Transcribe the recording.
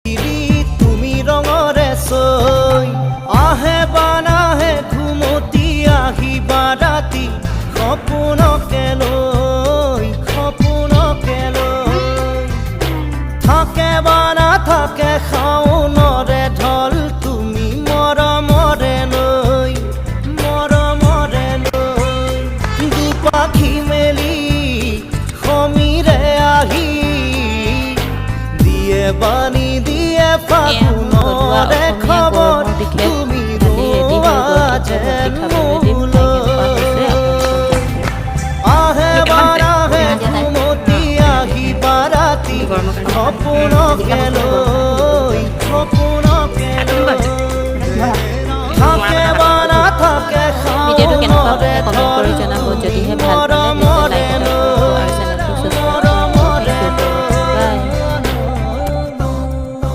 তুমি ৰঙৰে চৈ আহে বানাহে ঘুমতি আহিবা ৰাতি সপোনকে লৈ থাকে বা নাথাকে শাওনৰে ঢল তুমি মৰমৰে লৈ দুপাখি মেলি সমীৰে আহি দিয়ে বাণী দিয়ে ফাগুনৰে খবৰ তুমি ৰোৱা যেন মোলৈ আহে বাৰাহে ঘুমতি আহিবা ৰাতি সপোনকে লৈ